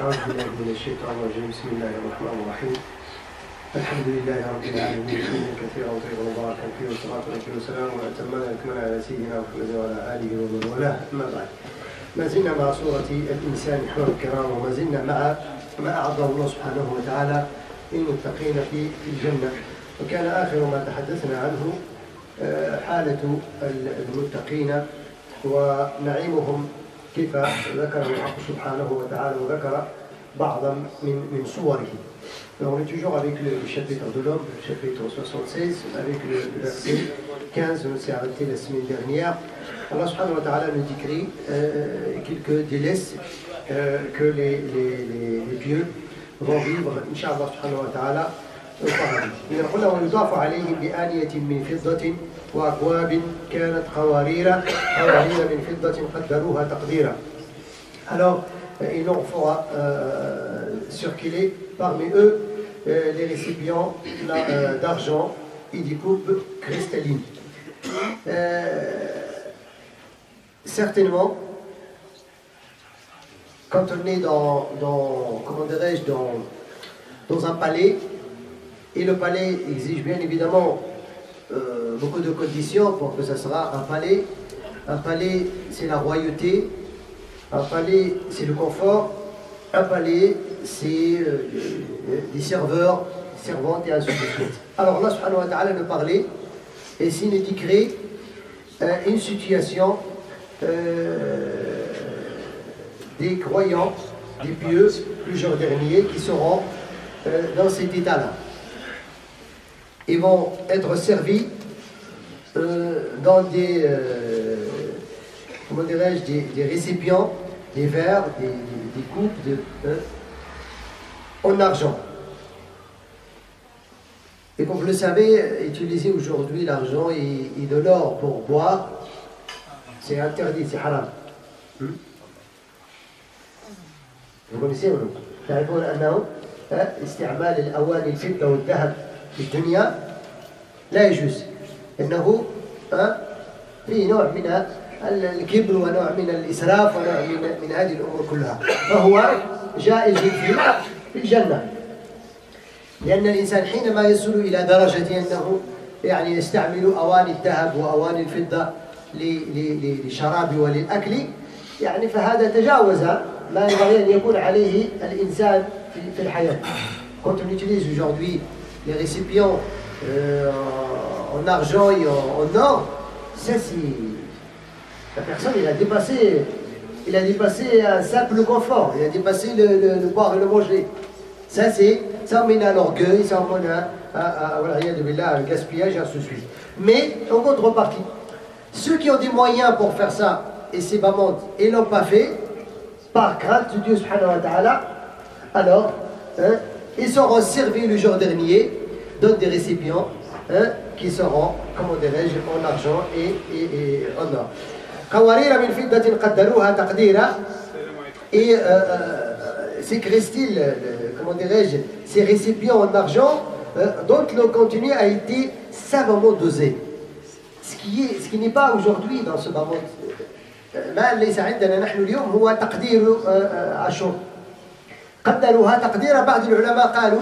أعوذ بالله من الشيطان الرجيم بسم الله الرحمن الرحيم الحمد لله رب العالمين حمدا كثيرا وطيبا مباركا فيه والصلاة والسلام وأتمان الأكمال على سيدنا محمد وعلى آله ومن والاه أما بعد ما زلنا مع سورة الإنسان أحباب الكرام وما زلنا مع ما أعده الله سبحانه وتعالى للمتقين في الجنة وكان آخر ما تحدثنا عنه حالة المتقين ونعيمهم كيف ذكر الحق سبحانه وتعالى وذكر بعضا من صوره. Alors on est toujours avec le chapitre de l'homme, le chapitre 76, avec le verset 15, on s'est arrêté la semaine dernière. Allah subhanahu wa ta'ala nous décrit quelques délices que les pieux vont vivre, Inch'Allah subhanahu wa ta'ala, au paradis. يقول ويضاف عليهم بآنية من فضة وأكواب كانت قوارير من فضة قدروها تقديرا. Alors, il leur fera circuler parmi eux les récipients d'argent et des coupes cristallines. Certainement, quand on est comment dirais-je, dans un palais, et le palais exige bien évidemment beaucoup de conditions pour que ça sera un palais. Un palais, c'est la royauté. Un palais, c'est le confort. Un palais, c'est des serveurs, servantes et ainsi de suite. Alors Allah subhanahu wa ta'ala nous parlait, et s'il nous décrit une situation des croyants, des pieux, le jour dernier, qui seront dans cet état-là. Ils vont être servis dans des, comment dirais-je, des récipients, des verres, des coupes en argent. Et comme vous le savez, utiliser aujourd'hui l'argent et de l'or pour boire, c'est interdit, c'est haram. Vous connaissez ou non? تعرفون أنه استعمال الأواني الفضة والذهب في الدنيا لا يجوز. إنه فيه نوع من الكبر ونوع من الإسراف ونوع من هذه الأمور كلها، فهو جائز في الجنة. لأن الإنسان حينما يصل إلى درجة أنه يعني يستعمل أواني الذهب وأواني الفضة للشراب وللأكل، يعني فهذا تجاوز ما ينبغي أن يكون عليه الإنسان في الحياة. Quand on utilise aujourd'hui les récipients en argent et en or, ça c'est... La personne, il a dépassé un simple confort, il a dépassé le boire et le manger. Ça mène à l'orgueil, ça mène à un gaspillage et ainsi de suite. Mais en contrepartie, ceux qui ont des moyens pour faire ça, et c'est pas monde, et ne l'ont pas fait, par crainte de Dieu subhanahu wa ta'ala, alors ils seront servis le jour dernier dans des récipients qui seront, comment dirais-je, en argent et en or. قوارير من فضة قدروها تقديرا. Et ces cristalles, comment dirais-je, ces récipients en argent dont le contenu a été savamment dosé. Ce qui n'est pas aujourd'hui dans ce moment. ما ليس عندنا نحن اليوم هو تقدير عشر. قدروها تقديرا. بعض العلماء قالوا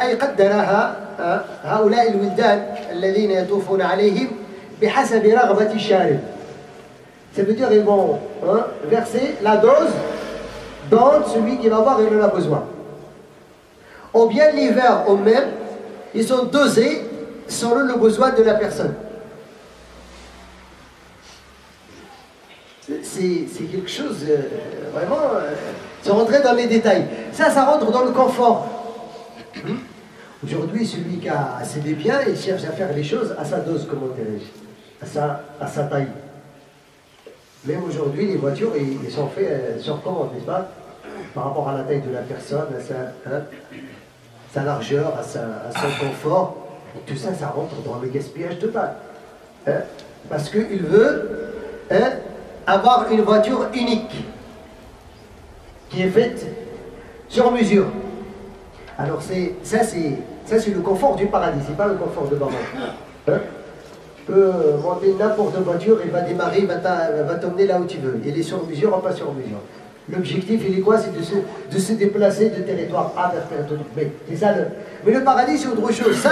أي قدرها هؤلاء الولدان الذين يطوفون عليهم بحسب رغبة الشارب. Ça veut dire qu'ils vont verser la dose dont celui qui va voir il en a besoin. Ou bien les verres eux-mêmes, ils sont dosés selon le besoin de la personne. C'est quelque chose vraiment, sans rentrer dans les détails. Ça rentre dans le confort. Aujourd'hui, celui qui a assez de biens, il cherche à faire les choses à sa dose, comment dirais-je, à sa taille. Même aujourd'hui, les voitures, ils sont faits sur commande, n'est-ce pas? Par rapport à la taille de la personne, à sa largeur, à son confort. Tout ça, ça rentre dans le gaspillage total. Parce qu'il veut avoir une voiture unique, qui est faite sur mesure. Alors ça c'est le confort du paradis, c'est pas le confort de maman. Tu peux monter n'importe quelle voiture, elle va démarrer, va t'emmener là où tu veux. Elle est sur mesure ou pas sur mesure. L'objectif, il est quoi? C'est de se déplacer de territoire A vers territoire B. C'est ça mais le paradis, c'est autre chose. Ça,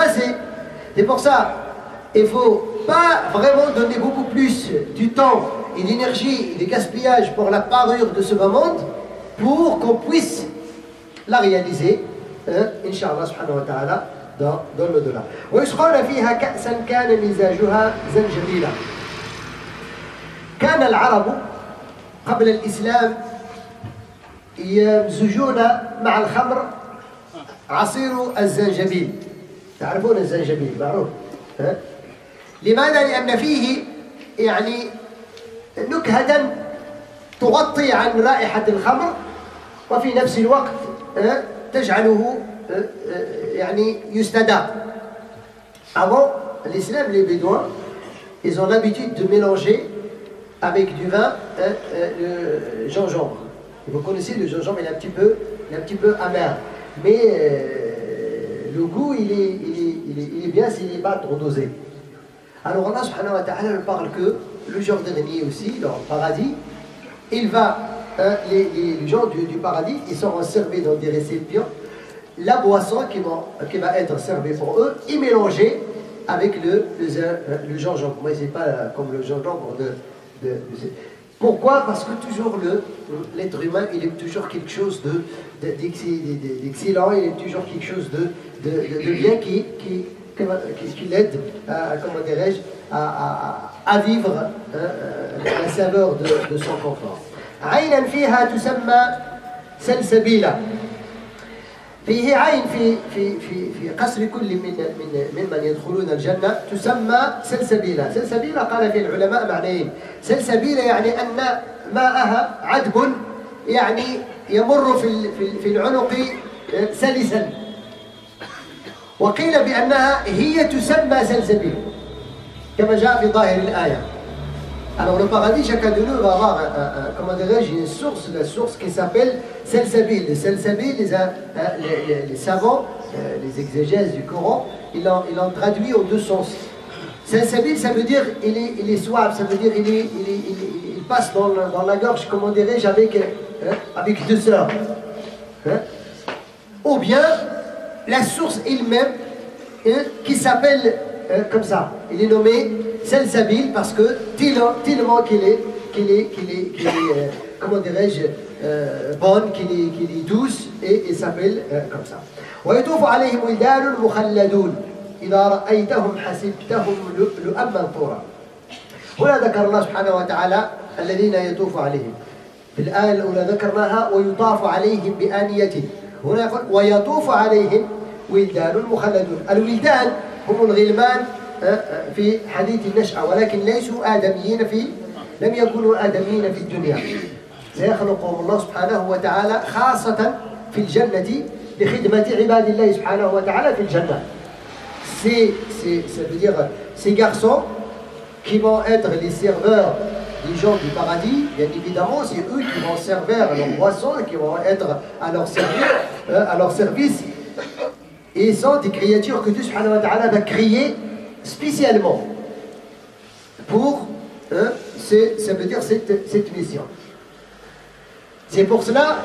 c'est pour ça. Il ne faut pas vraiment donner beaucoup plus du temps et d'énergie et de gaspillage pour la parure de ce bas monde pour qu'on puisse la réaliser, Inch'Allah subhanahu wa ta'ala, dans l'au-delà. ويسقون فيها كأسا كان مزاجها زنجبيلا. كان العرب قبل الإسلام يمزجون مع الخمر عصير الزنجبيل. تعرفون الزنجبيل معروف؟ لماذا؟ لأن فيه يعني نكهة تغطي عن رائحة الخمر وفي نفس الوقت تجعله يعني يستدام. Avant l'islam, les Bédouins, ils ont l'habitude de mélanger avec du vin le gingembre. Et vous connaissez le gingembre, il est un petit peu amer. Mais le goût, il est bien s'il n'est pas trop dosé. Alors Allah subhanahu wa ta'ala ne parle que le jour dernier aussi, dans le paradis, il va, les gens du paradis, ils seront servis dans des récipients, la boisson qui va être servie pour eux est mélangée avec le gingembre. Moi, c'est pas comme le gingembre Pourquoi? Parce que toujours l'être humain, il est toujours quelque chose d'excellent, il est toujours quelque chose de bien qui l'aide, comment dirais-je, à vivre la saveur de son confort. عينا فيها تسمى سلسبيلا. فيه عين في قصر كل ممن يدخلون الجنة تسمى سلسبيلا. سلسبيلا قال في العلماء معنيين. سلسبيلا يعني أن ماءها عذب، يعني يمر في العنق سلسا. وقيل بأنها هي تسمى سلسبيل كما جاء في ظاهر الآية. Alors le paradis, chacun de nous va avoir, comment dirais-je, une source, la source qui s'appelle Salsabil. Le Salsabil, les savants, les exégèses du Coran, ils l'ont traduit en deux sens. Salsabil, ça veut dire il est suave, ça veut dire il passe dans la gorge, comment dirais-je, avec douceur. Ou bien la source elle-même qui s'appelle comme ça. Il est nommé Salsabil parce que tellement qu'il est comment dirais-je, bonne, qu'il est douce, et il s'appelle comme ça. ويطوف عليهم ولدان مخلدون إذا رأيتهم حسبتهم لؤلؤا منثورا. هنا ذكر الله سبحانه وتعالى الذين يطوف عليهم. في الآية الأولى ذكرناها ويطاف عليهم بآنية. هنا يقول ويطوف عليهم ولدان مخلدون. الولدان هم الغلمان في حديث النشأة، ولكن ليسوا آدميين لم يكونوا آدميين في الدنيا. سيخلقهم الله سبحانه وتعالى خاصة في الجنة لخدمة عباد الله سبحانه وتعالى في الجنة. Ça veut dire ces garçons qui vont être les serveurs des gens du paradis, bien évidemment, c'est eux qui vont servir leurs boissons, qui vont être à leur service. Et ils sont des créatures que Dieu subhanahu wa ta'ala va créer spécialement pour ça veut dire cette mission. C'est pour cela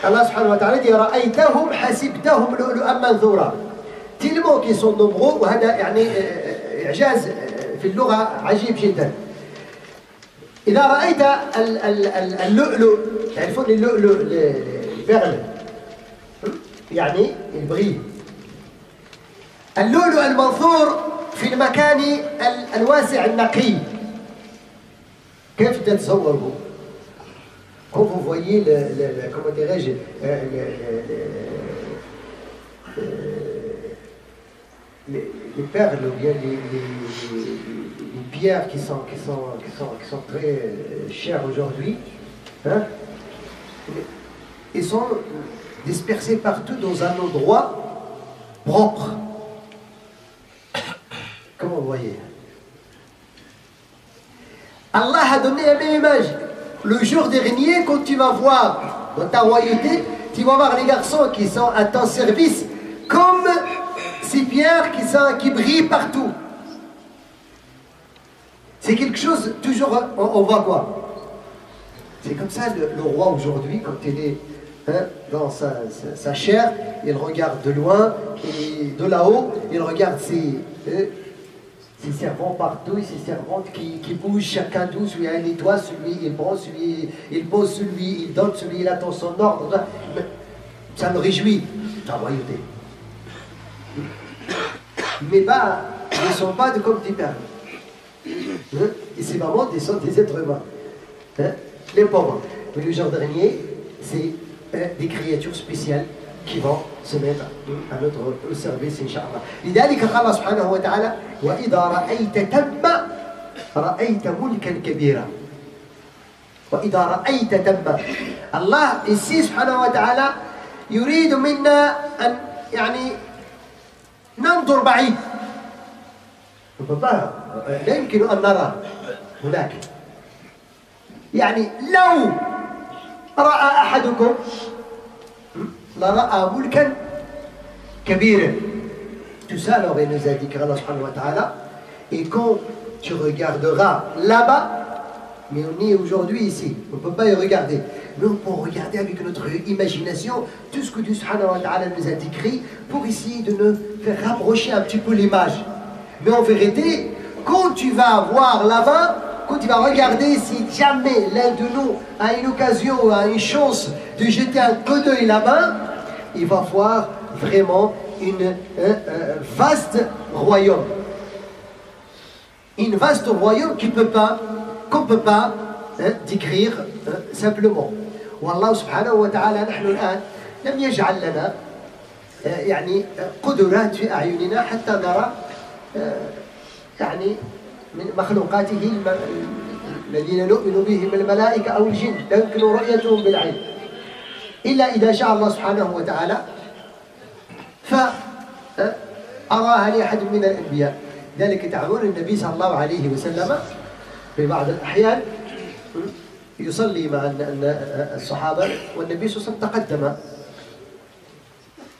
Allah subhanahu wa ta'ala dit رأيتهم حسبتهم لؤلؤا منثورا. tellement qu'ils sont nombreux وهذا يعني إعجاز في اللغة عجيب جدا. إذا رأيت اللؤلؤ، تعرفون اللؤلؤ البرل يعني البريل. اللؤلؤ المنثور في المكان الواسع النقي. كيف تتصوره؟ Quand vous voyez comment dirais-je, les perles ou bien les pierres qui sont très chères aujourd'hui, hein, ils sont dispersés partout dans un endroit propre. Comme vous voyez. Allah a donné la même image. Le jour dernier, quand tu vas voir dans ta royauté, tu vas voir les garçons qui sont à ton service comme ces pierres qui brillent partout. C'est quelque chose, toujours, on voit quoi? C'est comme ça le roi aujourd'hui, quand il est dans sa chair, il regarde de loin, et de là-haut, il regarde ses servants partout, et ses servantes qui bougent, chacun d'eux, celui a un étoile, celui il prend, celui il pose, celui il donne, celui il attend son ordre. Ça me réjouit, la royauté. Mais bah, ils ne sont pas comme des pères. Et c'est vraiment des êtres humains. Les pauvres. Mais le jour dernier, c'est des créatures spéciales qui vont se mettre à notre service, Inch'Allah. لذلك قال سبحانه وتعالى وإذا رأيت ثم رأيت ملكا كبيرا. وإذا رأيت ثم. الله ici سبحانه وتعالى يريد منا أن يعني ننظر بعيد. لا يمكن أن نرى هناك. يعني لو رأى أحدكم لرأى ملكا كبيرا. Tout ça, alors, il nous a dit Allah subhanahu wa ta'ala. Et quand tu regarderas là-bas, mais on est aujourd'hui ici, on ne peut pas y regarder. Mais on peut regarder avec notre imagination tout ce que Dieu subhanahu wa ta'ala nous a décrit pour essayer de nous faire rapprocher un petit peu l'image. Mais en vérité, quand tu vas voir là-bas, quand tu vas regarder, si jamais l'un de nous a une occasion, a une chance de jeter un coup d'œil là-bas, il va voir vraiment un vaste royaume. Un vaste royaume qu'on ne peut pas décrire simplement. والله سبحانه وتعالى نحن الآن لم يجعل لنا يعني قدرات في أعيننا حتى نرى يعني من مخلوقاته الذين نؤمن بهم الملائكة أو الجن لا يمكن رؤيتهم بالعين إلا إذا شاء الله سبحانه وتعالى فأراها لأحد من الأنبياء. ذلك تعلمون النبي صلى الله عليه وسلم في بعض الأحيان يصلي مع الصحابة والنبي صلى الله عليه وسلم تقدم.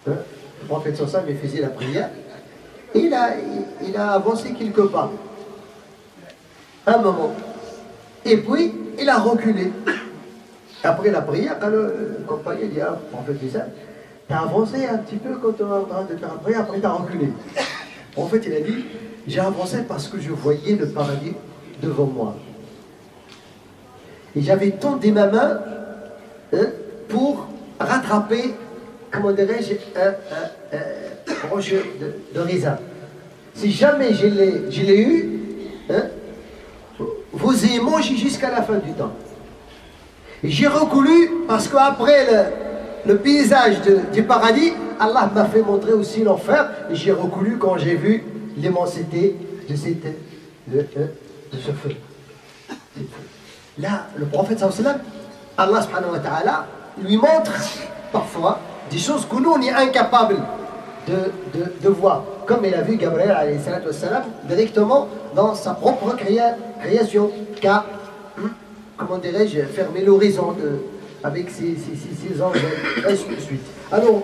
Le prophète sallallahu alayhi wa sallam faisait la prière et il a avancé quelques pas. Un moment. Et puis, il a reculé. Après la prière, quand le compagnon dit ah, prophète ça, t'as avancé un petit peu quand tu es en train de faire la prière, après t'as reculé. En fait, il a dit, j'ai avancé parce que je voyais le paradis devant moi. Et j'avais tendu ma main pour rattraper, comment dirais-je, un branche de raisin. Si jamais je l'ai eu, vous ayez mangé jusqu'à la fin du temps. Et j'ai reculé parce qu'après le paysage du paradis, Allah m'a fait montrer aussi l'enfer. Et j'ai reculé quand j'ai vu l'immensité de ce feu. Là, le prophète sallallahu alayhi wa sallam, Allah subhanahu wa ta'ala lui montre parfois des choses que nous on est incapables de voir. Comme il a vu Gabriel alayhi salatu wa salam directement dans sa propre création, car, comment dirais-je, fermer l'horizon avec ses anges, et ainsi de suite. Alors,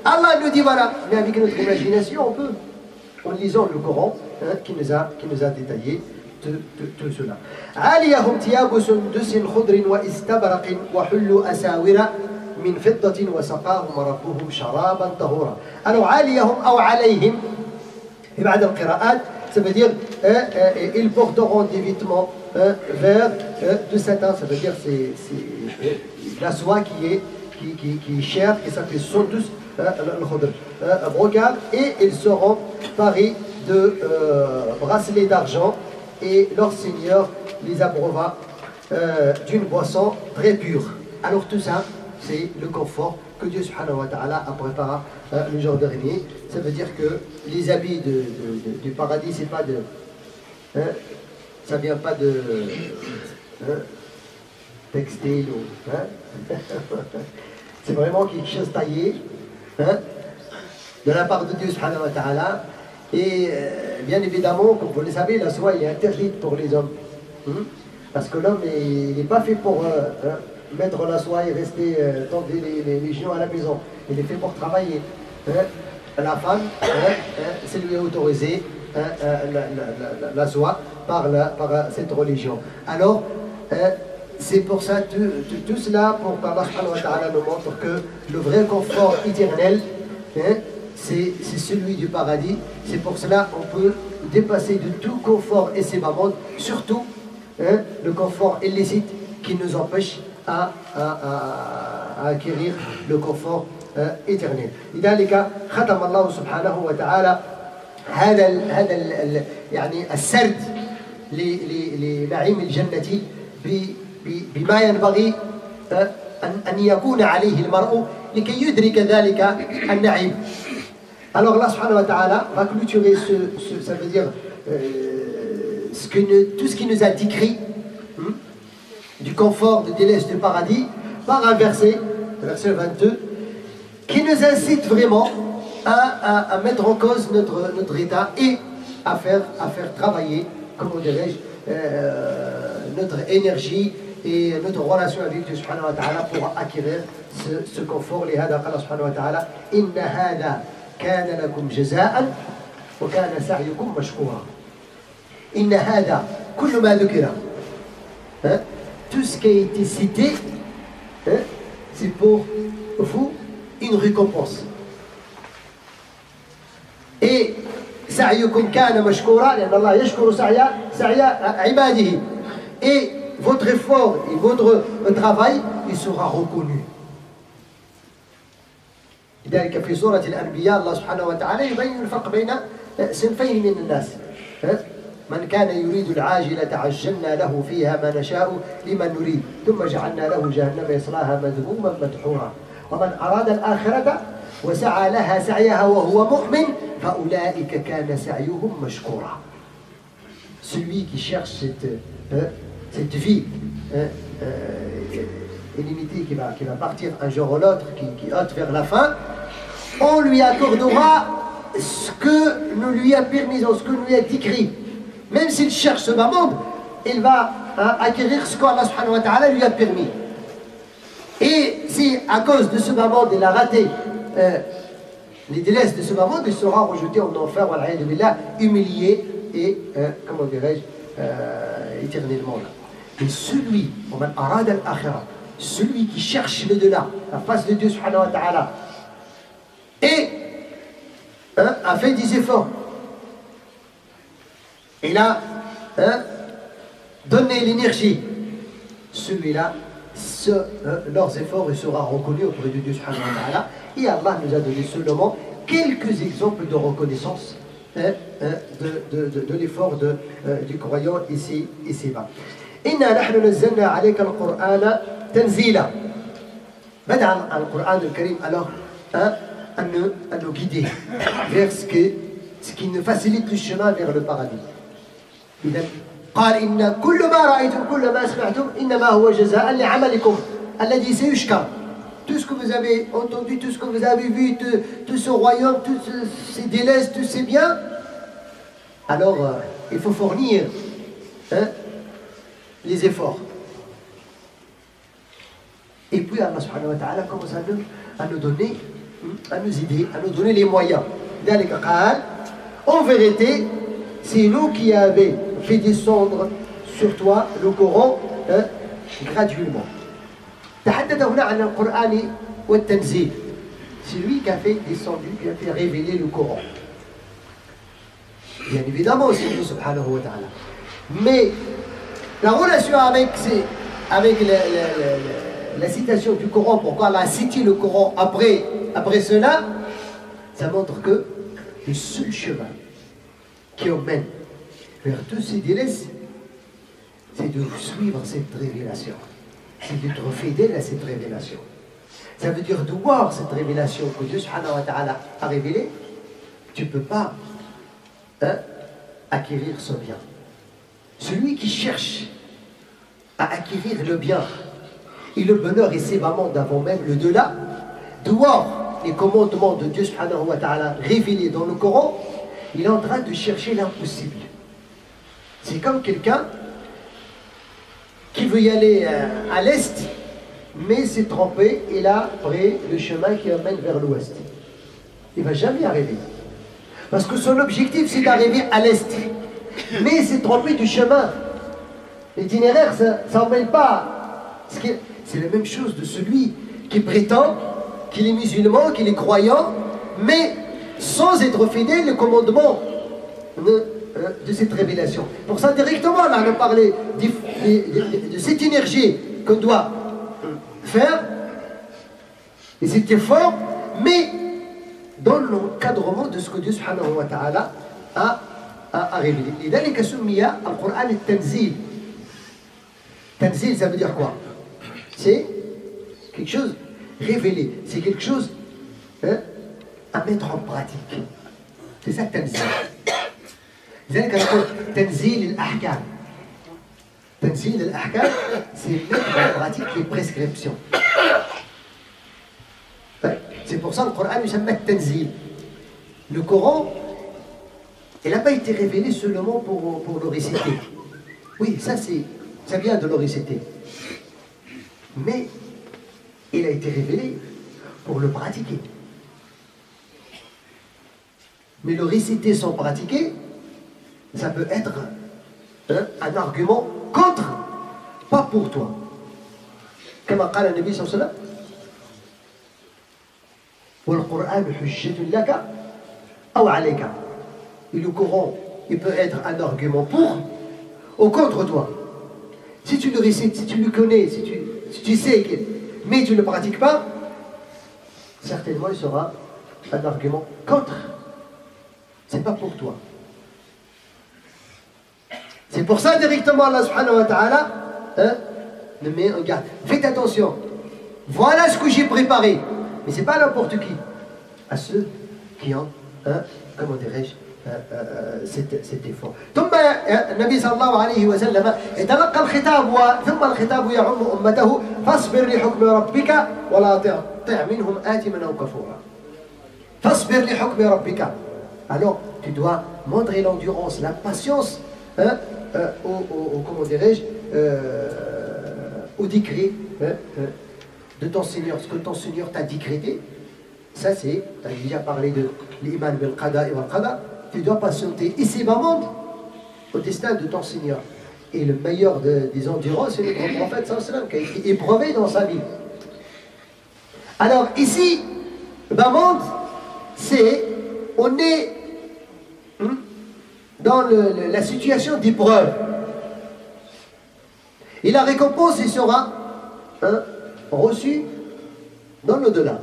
Allah nous dit voilà, mais avec notre imagination, on peut, en lisant le Coran, qui nous a détaillé tout cela. عاليهم ثياب سندس خضر واستبرق وحلوا أساور من فضة وسقاهم ربهم شرابا طهورا. Alors عاليهم أو عليهم في بعض القراءات ça veut dire ils porteront des vêtements verts de satin, ça veut dire c'est la soie qui est chère, qui s'appelle sundus al-khudr, brocart, et ils seront parés de bracelets d'argent. Et leur Seigneur les abreuvera d'une boisson très pure. Alors tout ça, c'est le confort que Dieu subhanahu wa ta'ala a préparé le jour dernier. Ça veut dire que les habits du paradis, c'est pas ça vient pas de textile ou c'est vraiment quelque chose taillé de la part de Dieu subhanahu wa ta'ala. Et bien évidemment, comme vous le savez, la soie est interdite pour les hommes. Parce que l'homme n'est pas fait pour mettre la soie et rester tendre les genoux à la maison. Il est fait pour travailler. La femme, c'est lui autorisé la soie par cette religion. Alors, c'est pour ça, tout cela, pour qu'Allah subhanahu wa ta'ala nous montre que le vrai confort éternel, hein, c'est celui du paradis. C'est pour cela qu'on peut dépasser de tout confort et ses mamans, surtout hein, le confort illicite qui nous empêche à acquérir le confort éternel. لذلك ختم الله سبحانه وتعالى هذا يعني السرد لنعيم الجنة بما ينبغي أن يكون عليه المرء لكي يدرك ذلك النعيم. Alors Allah subhanahu wa ta'ala va clôturer ça veut dire tout ce qui nous a décrit du confort, de délice du paradis par un verset, le verset 22, qui nous incite vraiment à mettre en cause notre état et à faire travailler, comment dirais-je, notre énergie et notre relation avec Dieu subhanahu wa ta'ala pour acquérir ce confort. لهذا قال سبحانه وتعالى إن هذا كان لكم جزاء وكان سعيكم مشكورا. إن هذا كل ما ذكر, tout ce qui a été cité, c'est pour vous une récompense. Et سعيكم كان مشكورا لأن الله يشكر سعي عباده. Et votre effort et votre travail, il sera reconnu. لذلك في سورة الأنبياء الله سبحانه وتعالى يبين الفرق بين صنفين من الناس. من كان يريد العاجلة عجلنا له فيها ما نشاء لمن نريد ثم جعلنا له جهنم يصلاها مذموما مدحورا ومن أراد الآخرة وسعى لها سعيها وهو مؤمن فأولئك كان سعيهم مشكورا. Celui qui cherche cette vie illimitée qui va partir un jour ou l'autre, qui hâte vers la fin, on lui accordera ce que nous lui a permis, ce que nous lui a décrit. Même s'il cherche ce bas monde, il va acquérir ce qu'Allah subhanahu wa ta'ala lui a permis. Et si à cause de ce bas monde il a raté les délices de ce bas monde, il sera rejeté en enfer, humilié et, comment dirais-je, éternellement. Mais celui, celui qui cherche le delà, la face de Dieu subhanahu wa ta'ala, et a fait des efforts. Il a donné l'énergie. Celui-là, leurs efforts, il sera reconnu auprès de Dieu subhanahu wa ta'ala. Et Allah nous a donné seulement quelques exemples de reconnaissance de l'effort du croyant ici-bas. إنا نحن نزلنا عليك القرآن تنزيلا. بدأ القرآن الكريم alors à nous guider vers ce qui nous facilite le chemin vers le paradis. إذن قال إن كل ما رأيتم كل ما سمعتم إنما هو جزاء لعملكم الذي سيشكر. Tout ce que vous avez entendu, tout ce que vous avez vu, tout ce royaume, tous ces délices, tous ces biens, alors il faut fournir les efforts. Et puis Allah subhanahu wa ta'ala commence à nous donner, à nous aider, à nous donner les moyens. En vérité, c'est nous qui avons fait descendre sur toi le Coran graduellement. تحدث هنا عن القرآن والتنزيل. C'est lui qui a fait descendre, qui a fait révéler le Coran. Bien évidemment, c'est lui subhanahu wa ta'ala. Mais la relation avec la citation du Coran, pourquoi Allah a cité le Coran après cela, ça montre que le seul chemin qui emmène vers tous ces délices, c'est de suivre cette révélation. C'est d'être fidèle à cette révélation. Ça veut dire de voir cette révélation que Dieu subhanahu wa ta'ala a révélée, tu ne peux pas acquérir ce bien. Celui qui cherche à acquérir le bien et le bonheur et ses mamans d'avant même le delà, de voir les commandements de Dieu subhanahu wa ta'ala révélés dans le Coran, il est en train de chercher l'impossible. C'est comme quelqu'un qui veut y aller à l'est, mais s'est trompé, il a pris le chemin qui amène vers l'ouest. Il ne va jamais y arriver. Parce que son objectif, c'est d'arriver à l'est. Mais il s'est trompé du chemin. L'itinéraire, ça n'emmène pas C'est la même chose de celui qui prétend qu'il est musulman, qu'il est croyant, mais sans être fidèle au commandement de cette révélation. Pour ça, directement, là, on a parlé de cette énergie qu'on doit faire, et cet effort, mais dans l'encadrement de ce que Dieu subhanahu wa ta'ala a révélé. Et dans les cas soumiya, le Coran est tanzil. Tanzil, ça veut dire quoi? C'est quelque chose révélé, c'est quelque chose à mettre en pratique. C'est ça tanzil. لذلك نقول تنزيل الأحكام. تنزيل الأحكام, c'est mettre en pratique les prescriptions. C'est pour ça que le Coran il s'appelle Tanzil. Le Coran, il n'a pas été révélé seulement pour le réciter. Oui, ça vient de le réciter. Mais il a été révélé pour le pratiquer. Mais le réciter sans pratiquer, ça peut être un argument contre, pas pour toi. Comme a dit le Nabi sallallahu alayhi wa sallam, والقرآن حجة لك أو عليك. Et le Coran, il peut être un argument pour ou contre toi. Si tu le récites, si tu le connais, si tu sais, mais tu ne le pratiques pas, certainement il sera un argument contre. C'est pas pour toi. C'est pour ça directement Allah subhanahu wa ta'ala me met en garde. Faites attention. Voilà ce que j'ai préparé. Mais c'est pas n'importe qui. À ceux qui ont, comment dirais-je, cet effort. ثم النبي صلى الله عليه وسلم يتلقى الخطاب ثم الخطاب يعم أمته فاصبر لحكم ربك ولا تطع منهم آثما أو كفورا. فاصبر لحكم ربك. Alors tu dois montrer l'endurance, la patience comment dirais-je, au décret de ton Seigneur, ce que ton Seigneur t'a décrété. Ça c'est, tu as déjà parlé de l'iman bil qada et wal qada. Tu dois patienter ici-bas au destin de ton Seigneur. Et le meilleur des endurants, c'est le grand prophète sallallahu alayhi wa sallam qui a été éprouvé dans sa vie. Alors ici, bas-monde, c'est, on est dans la situation d'épreuve. Et la récompense, il sera reçue dans l'au-delà.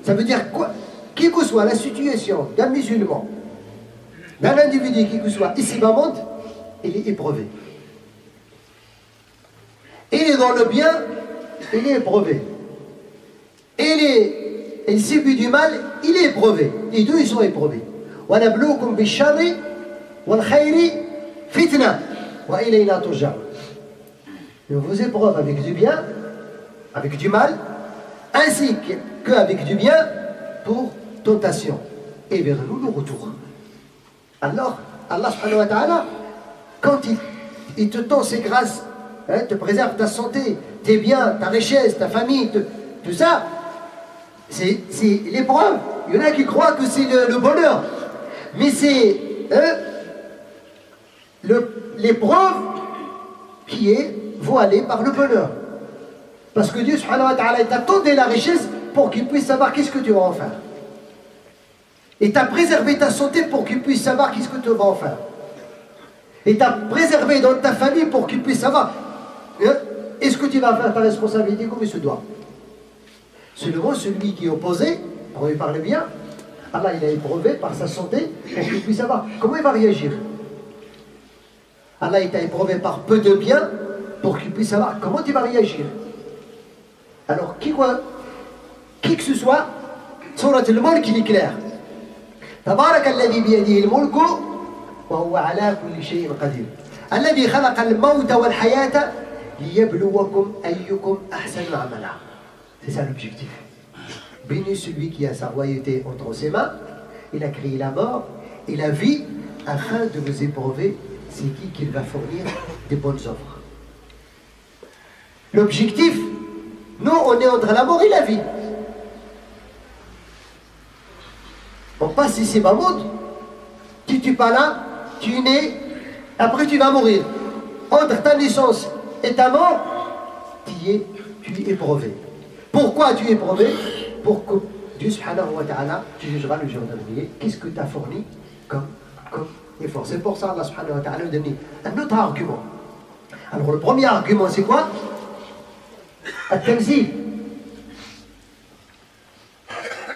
Ça veut dire quoi? Qui que soit la situation d'un musulman, d'un individu qui que soit ici-bas monde, il est éprouvé. Il est dans le bien, il est éprouvé. Il subit du mal, il est éprouvé. Les deux, ils sont éprouvés. وَنَبْلُوكُمْ بِالشَّرِّ وَالْخَيْرِ فِتْنَةً وَإِلَيْنَا تُرْجَعُونَ. On vous éprouve avec du bien, avec du mal, ainsi qu'avec du bien pour tentation. Et vers nous le retour. Alors, Allah subhanahu wa ta'ala, quand il te tend ses grâces, te préserve ta santé, tes biens, ta richesse, ta famille, tout ça, c'est l'épreuve. Il y en a qui croient que c'est le bonheur. Mais c'est l'épreuve qui est voilée par le bonheur. Parce que Dieu subhanahu wa ta'ala t'a donné la richesse pour qu'il puisse savoir qu'est-ce que tu vas en faire. Et t'a préservé ta santé pour qu'il puisse savoir qu'est-ce que tu vas en faire. Et t'a préservé dans ta famille pour qu'il puisse savoir est-ce que tu vas faire ta responsabilité comme il se doit. Seulement celui qui est opposé, on lui parle bien, Allah il a éprouvé par sa santé pour qu'il puisse savoir comment il va réagir. Allah il t'a éprouvé par peu de bien pour qu'il puisse savoir comment tu vas réagir. Alors qui que ce soit, Surat al-Mulk il est clair. تبارك الذي بيده الملك وهو على كل شيء قدير الذي خلق الموت والحياة ليبلوكم أيكم أحسن عملا. C'est ça l'objectif. Béni celui qui a sa royauté entre ses mains, il a créé la mort et la vie afin de vous éprouver c'est qui va fournir des bonnes œuvres. L'objectif, nous on est entre la mort et la vie. On passe ici bas monde, tu n'es pas là, tu es né, après tu vas mourir. Entre ta naissance et ta mort, tu es éprouvé. Pourquoi tu es éprouvé? Pour que Dieu subhanahu wa ta'ala, tu jugeras le jour dernier, qu'est-ce que tu as fourni comme effort. C'est pour ça Allah subhanahu wa ta'ala donne un autre argument. Alors le premier argument c'est quoi? At-tamzil.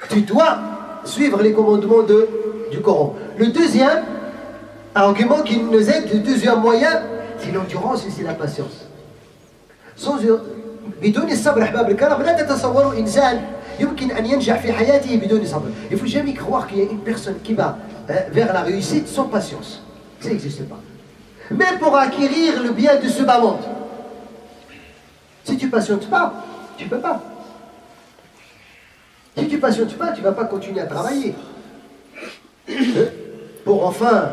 Tu dois suivre les commandements du Coran. Le deuxième argument qui nous aide, le deuxième moyen, c'est l'endurance et c'est la patience. Sans بدون الصبر احباب الكرام لا تتصوروا انسان يمكن ان ينجح في حياته بدون صبر. Il faut jamais croire qu'il y a une personne qui va vers la réussite sans patience. Ça n'existe pas. Même pour acquérir le bien de ce bas monde. Si tu ne patientes pas, tu ne peux pas. Si tu ne patientes pas, tu ne vas pas continuer à travailler. Pour enfin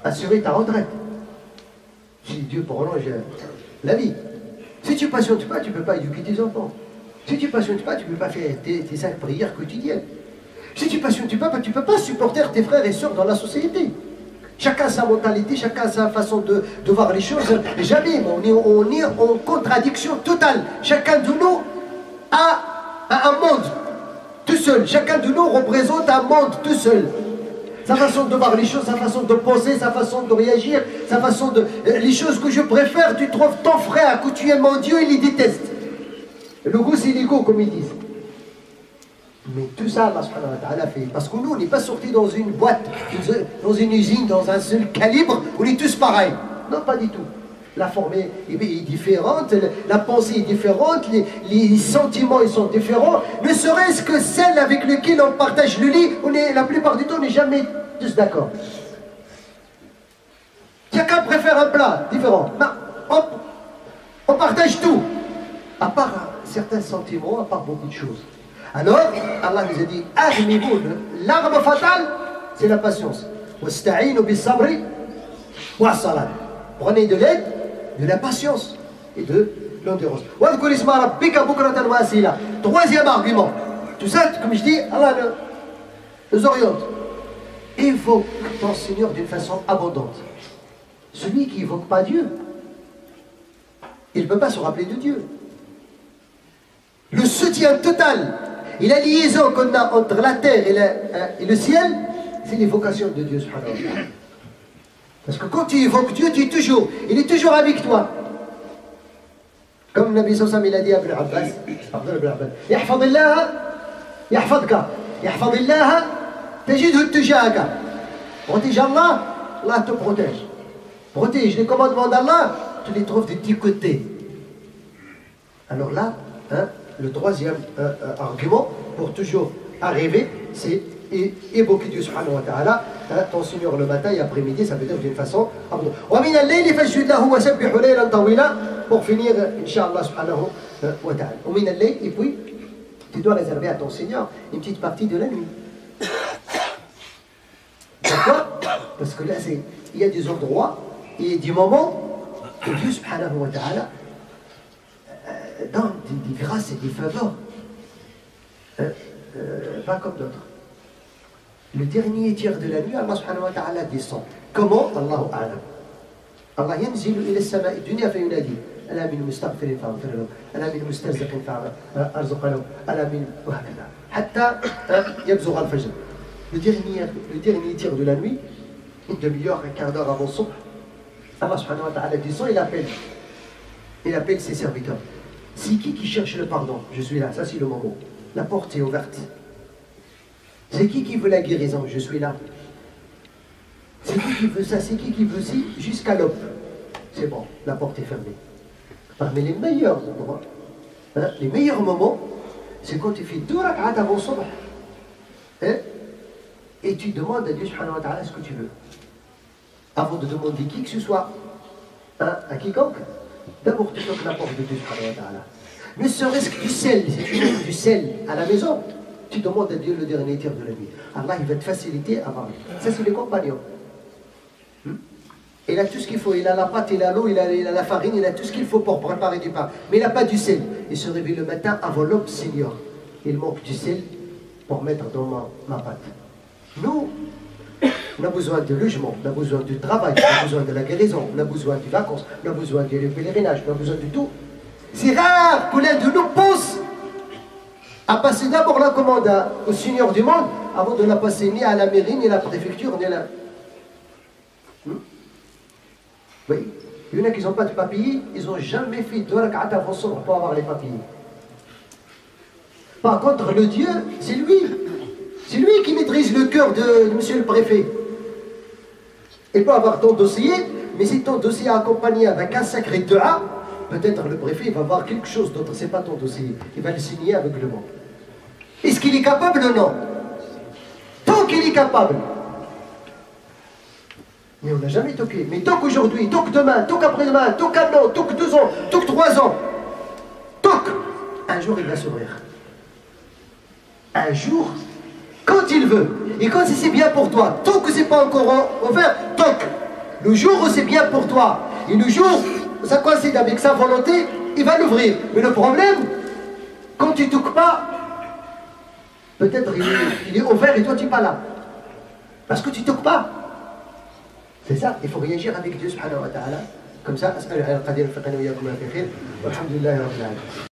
assurer ta retraite. Si Dieu prolonge la vie. Si tu ne patientes pas, tu ne peux pas éduquer tes enfants. Si tu ne patientes pas, tu ne peux pas faire tes 5 prières quotidiennes. Si tu ne patientes pas, tu ne peux pas supporter tes frères et sœurs dans la société. Chacun sa mentalité, chacun sa façon de voir les choses. Jamais, on est en contradiction totale. Chacun de nous a un monde tout seul. Chacun de nous représente un monde tout seul. Sa façon de voir les choses, sa façon de penser, sa façon de réagir, sa façon de... Les choses que je préfère, tu trouves ton frère que tu aimes mon Dieu, il les déteste. Le goût, c'est l'ego, comme ils disent. Mais tout ça, Allah subhanahu wa ta'ala fait. Parce que nous, on n'est pas sortis dans une boîte, dans une usine, dans un seul calibre, on est tous pareils. Non, pas du tout. La forme est différente, la pensée est différente, les sentiments ils sont différents. Ne serait-ce que celle avec laquelle on partage le lit, la plupart du temps, on n'est jamais tous d'accord. Chacun préfère un plat différent. On partage tout. À part certains sentiments, à part beaucoup de choses. Alors, Allah nous a dit, aghnibou, l'arme fatale, c'est la patience. Wasta'inu bis-sabri wa-salat. Prenez de l'aide, de la patience et de l'endurance. Troisième argument. Tout ça, comme je dis, Allah nous oriente. Évoque ton Seigneur d'une façon abondante. Celui qui n'évoque pas Dieu, il ne peut pas se rappeler de Dieu. Le soutien total et la liaison qu'on a entre la terre et le ciel, c'est l'évocation de Dieu subhanahu wa ta'ala. Parce que quand tu évoques Dieu, il est toujours avec toi. Comme le Nabi sallallahu alayhi wa sallam, il a dit à Ibn Abbas, Yahfadillah, yahfadka, yahfadillah, tajidhu tujahaka. Protège Allah, Allah te protège. Protège les commandements d'Allah, tu les trouves de tous côtés. Alors là, le troisième argument pour toujours arriver, c'est évoquer Dieu subhanahu wa ta'ala, ton Seigneur le matin et après-midi, ça veut dire d'une façon abondante. Pour finir, Inch'Allah subhanahu wa ta'ala. Et puis, tu dois réserver à ton Seigneur une petite partie de la nuit. Pourquoi? Parce que là, il y a des endroits et des moments où Dieu subhanahu wa ta'ala donne des grâces et des faveurs. Pas comme d'autres. Le dernier tiers de la nuit, Allah subhanahu wa ta'ala descend. Comment? Allahu a'lam. Allah ينزل إلى السماء الدنيا فينادي ألا من مستغفر فاغفر له ألا من مسترزق فأرزق له ألا من وهكذا حتى يبزغ الفجر. Le dernier tiers de la nuit, une demi-heure, un quart d'heure avant son, Allah subhanahu wa ta'ala descend, il appelle ses serviteurs. C'est qui cherche le pardon? Je suis là, ça c'est le moment. La porte est ouverte. C'est qui veut la guérison? Je suis là. C'est qui veut ça? C'est qui veut ci? Jusqu'à l'aube. C'est bon, la porte est fermée. Parmi les meilleurs endroits, les meilleurs moments, c'est quand tu fais 2 rak'at avant subh. Et tu demandes à Dieu subhanahu wa ta'ala ce que tu veux. Avant de demander qui que ce soit à quiconque, d'abord tu toques la porte de Dieu subhanahu wa ta'ala. Ne serait-ce que du sel, si tu veux du sel à la maison, tu demandes à Dieu le dernier tiers de la nuit. Allah, il va te faciliter à manger. Ça, c'est les compagnons. Il a tout ce qu'il faut. Il a la pâte, il a l'eau, il a la farine, il a tout ce qu'il faut pour préparer du pain. Mais il n'a pas du sel. Il se réveille le matin avant l'aube, Seigneur. Il manque du sel pour mettre dans ma pâte. Nous, On a besoin de logement, on a besoin du travail, on a besoin de la guérison, on a besoin des vacances, on a besoin du pèlerinage, on a besoin de tout. C'est rare que l'un de nous pense à passer d'abord la commande au Seigneur du monde avant de la passer ni à la mairie, ni à la préfecture, ni à la... Oui, il y en a qui n'ont pas de papiers, ils n'ont jamais fait de rak'at avant sourd pour avoir les papiers. Par contre, le Dieu, c'est lui. C'est lui qui maîtrise le cœur de monsieur le préfet. Il peut avoir ton dossier, mais si ton dossier est accompagné avec un sacré dua, peut-être le préfet va voir quelque chose d'autre, c'est pas ton dossier. Il va le signer avec le mot. Est-ce qu'il est capable ou non? Tant qu'il est capable. Mais on n'a jamais toqué. Mais toque aujourd'hui, toque demain, toque après-demain, toque un an, toque 2 ans, toque 3 ans. Toque. Un jour, il va s'ouvrir. Un jour, quand il veut. Et quand c'est bien pour toi, tant que c'est pas encore ouvert, toque. Le jour où c'est bien pour toi, et le jour où ça coïncide avec sa volonté, il va l'ouvrir. Mais le problème, quand tu ne toques pas, peut-être il est ouvert et toi tu n'es pas là. Parce que tu ne toques pas. C'est ça, il faut réagir avec Dieu subhanahu wa ta'ala. Comme ça, أسأل القدير الفقنا وإياكم في خير والحمد لله رب العالمين.